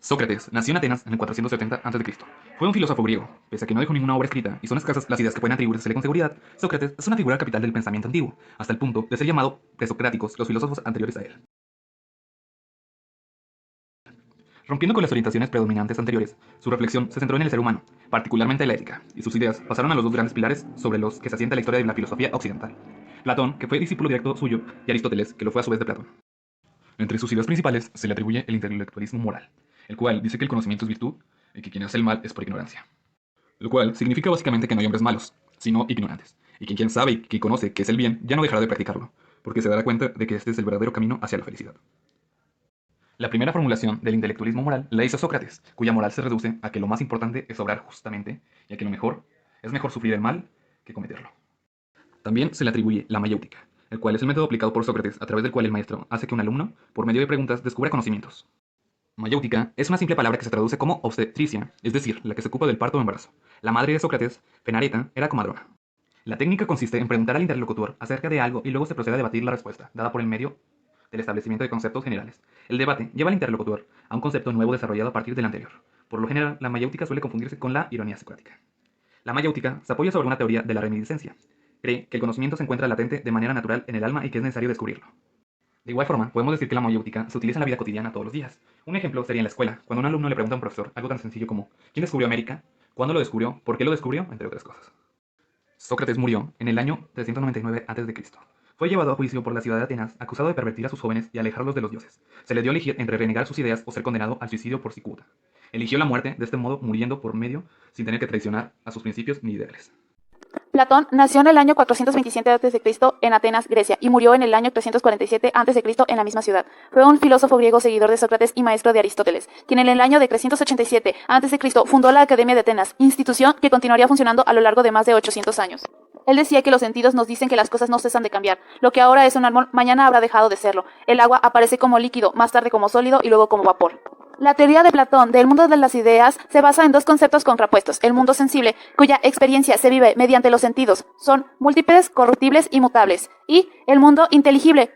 Sócrates nació en Atenas en el 470 a.C. Fue un filósofo griego, pese a que no dejó ninguna obra escrita y son escasas las ideas que pueden atribuírsele con seguridad. Sócrates es una figura capital del pensamiento antiguo, hasta el punto de ser llamado presocráticos los filósofos anteriores a él. Rompiendo con las orientaciones predominantes anteriores, su reflexión se centró en el ser humano, particularmente en la ética, y sus ideas pasaron a los dos grandes pilares sobre los que se asienta la historia de la filosofía occidental: Platón, que fue discípulo directo suyo, y Aristóteles, que lo fue a su vez de Platón. Entre sus ideas principales se le atribuye el intelectualismo moral, el cual dice que el conocimiento es virtud y que quien hace el mal es por ignorancia. Lo cual significa básicamente que no hay hombres malos, sino ignorantes, y que quien sabe y que conoce que es el bien ya no dejará de practicarlo, porque se dará cuenta de que este es el verdadero camino hacia la felicidad. La primera formulación del intelectualismo moral la hizo Sócrates, cuya moral se reduce a que lo más importante es obrar justamente y a que lo mejor es mejor sufrir el mal que cometerlo. También se le atribuye la mayéutica, el cual es el método aplicado por Sócrates a través del cual el maestro hace que un alumno, por medio de preguntas, descubra conocimientos. Mayéutica es una simple palabra que se traduce como obstetricia, es decir, la que se ocupa del parto o embarazo. La madre de Sócrates, Fenareta, era comadrona. La técnica consiste en preguntar al interlocutor acerca de algo y luego se procede a debatir la respuesta, dada por el medio del establecimiento de conceptos generales. El debate lleva al interlocutor a un concepto nuevo desarrollado a partir del anterior. Por lo general, la mayéutica suele confundirse con la ironía socrática. La mayéutica se apoya sobre una teoría de la reminiscencia. Cree que el conocimiento se encuentra latente de manera natural en el alma y que es necesario descubrirlo. De igual forma, podemos decir que la mayéutica se utiliza en la vida cotidiana todos los días. Un ejemplo sería en la escuela, cuando un alumno le pregunta a un profesor algo tan sencillo como ¿quién descubrió América? ¿Cuándo lo descubrió? ¿Por qué lo descubrió? Entre otras cosas. Sócrates murió en el año 399 a.C. Fue llevado a juicio por la ciudad de Atenas, acusado de pervertir a sus jóvenes y alejarlos de los dioses. Se le dio a elegir entre renegar sus ideas o ser condenado al suicidio por cicuta. Eligió la muerte, de este modo muriendo por medio, sin tener que traicionar a sus principios ni ideales. Platón nació en el año 427 a.C. en Atenas, Grecia, y murió en el año 347 a.C. en la misma ciudad. Fue un filósofo griego seguidor de Sócrates y maestro de Aristóteles, quien en el año de 387 a.C. fundó la Academia de Atenas, institución que continuaría funcionando a lo largo de más de 800 años. Él decía que los sentidos nos dicen que las cosas no cesan de cambiar. Lo que ahora es un árbol, mañana habrá dejado de serlo. El agua aparece como líquido, más tarde como sólido y luego como vapor. La teoría de Platón del mundo de las ideas se basa en dos conceptos contrapuestos: el mundo sensible, cuya experiencia se vive mediante los sentidos, son múltiples, corruptibles y mutables, y el mundo inteligible,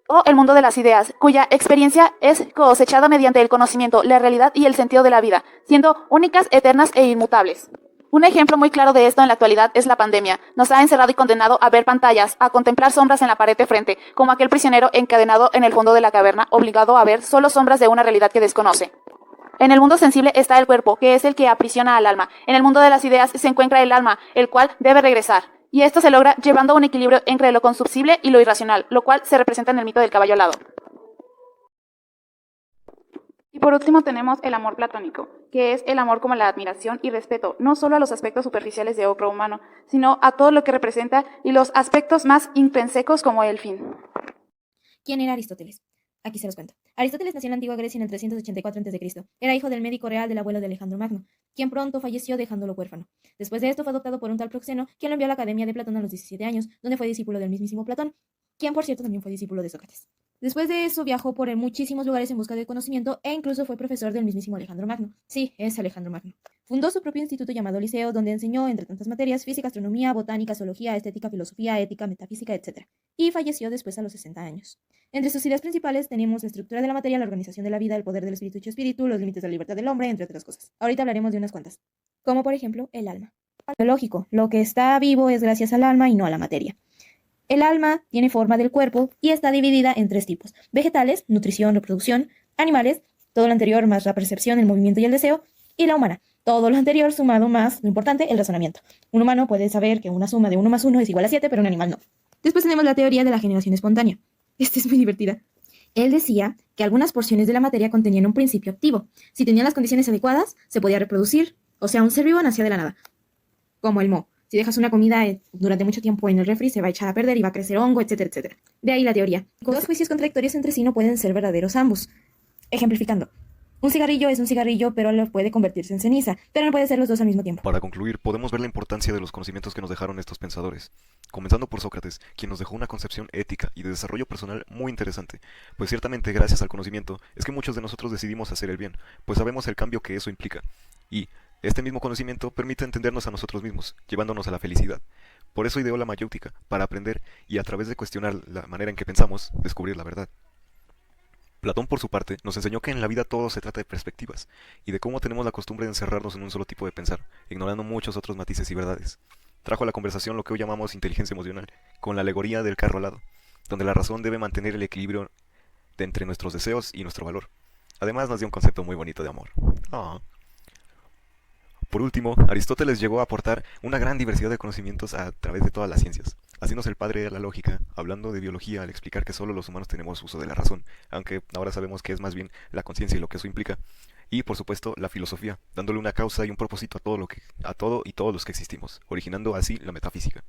o el mundo de las ideas, cuya experiencia es cosechada mediante el conocimiento, la realidad y el sentido de la vida, siendo únicas, eternas e inmutables. Un ejemplo muy claro de esto en la actualidad es la pandemia. Nos ha encerrado y condenado a ver pantallas, a contemplar sombras en la pared de frente, como aquel prisionero encadenado en el fondo de la caverna, obligado a ver solo sombras de una realidad que desconoce. En el mundo sensible está el cuerpo, que es el que aprisiona al alma. En el mundo de las ideas se encuentra el alma, el cual debe regresar. Y esto se logra llevando un equilibrio entre lo consubsible y lo irracional, lo cual se representa en el mito del caballo alado. Y por último tenemos el amor platónico, que es el amor como la admiración y respeto, no solo a los aspectos superficiales de otro humano, sino a todo lo que representa y los aspectos más intrínsecos como el fin. ¿Quién era Aristóteles? Aquí se los cuento. Aristóteles nació en la antigua Grecia en el 384 a.C. Era hijo del médico real del abuelo de Alejandro Magno, quien pronto falleció dejándolo huérfano. Después de esto fue adoptado por un tal Proxeno, quien lo envió a la Academia de Platón a los 17 años, donde fue discípulo del mismísimo Platón, quien por cierto también fue discípulo de Sócrates. Después de eso viajó por muchísimos lugares en busca de conocimiento e incluso fue profesor del mismísimo Alejandro Magno. Sí, es Alejandro Magno. Fundó su propio instituto llamado Liceo, donde enseñó, entre tantas materias, física, astronomía, botánica, zoología, estética, filosofía, ética, metafísica, etc. Y falleció después a los 60 años. Entre sus ideas principales tenemos la estructura de la materia, la organización de la vida, el poder del espíritu hecho espíritu, los límites de la libertad del hombre, entre otras cosas. Ahorita hablaremos de unas cuantas, como por ejemplo el alma. Lógico, lo que está vivo es gracias al alma y no a la materia. El alma tiene forma del cuerpo y está dividida en tres tipos: vegetales, nutrición, reproducción; animales, todo lo anterior más la percepción, el movimiento y el deseo; y la humana, todo lo anterior sumado más, lo importante, el razonamiento. Un humano puede saber que una suma de 1 más 1 es igual a 7, pero un animal no. Después tenemos la teoría de la generación espontánea. Esta es muy divertida. Él decía que algunas porciones de la materia contenían un principio activo. Si tenían las condiciones adecuadas, se podía reproducir, o sea, un ser vivo nacía de la nada, como el moho. Si dejas una comida durante mucho tiempo en el refri, se va a echar a perder y va a crecer hongo, etcétera, etcétera. De ahí la teoría. Dos juicios contradictorios entre sí no pueden ser verdaderos ambos. Ejemplificando. Un cigarrillo es un cigarrillo, pero puede convertirse en ceniza, pero no puede ser los dos al mismo tiempo. Para concluir, podemos ver la importancia de los conocimientos que nos dejaron estos pensadores, comenzando por Sócrates, quien nos dejó una concepción ética y de desarrollo personal muy interesante, pues ciertamente gracias al conocimiento es que muchos de nosotros decidimos hacer el bien, pues sabemos el cambio que eso implica, y este mismo conocimiento permite entendernos a nosotros mismos, llevándonos a la felicidad. Por eso ideó la mayéutica, para aprender y a través de cuestionar la manera en que pensamos, descubrir la verdad. Platón, por su parte, nos enseñó que en la vida todo se trata de perspectivas, y de cómo tenemos la costumbre de encerrarnos en un solo tipo de pensar, ignorando muchos otros matices y verdades. Trajo a la conversación lo que hoy llamamos inteligencia emocional, con la alegoría del carro alado, donde la razón debe mantener el equilibrio entre nuestros deseos y nuestro valor. Además nos dio un concepto muy bonito de amor. Ah. Por último, Aristóteles llegó a aportar una gran diversidad de conocimientos a través de todas las ciencias, haciéndose el padre de la lógica, hablando de biología al explicar que solo los humanos tenemos uso de la razón, aunque ahora sabemos que es más bien la conciencia y lo que eso implica, y por supuesto la filosofía, dándole una causa y un propósito a todo y todos los que existimos, originando así la metafísica.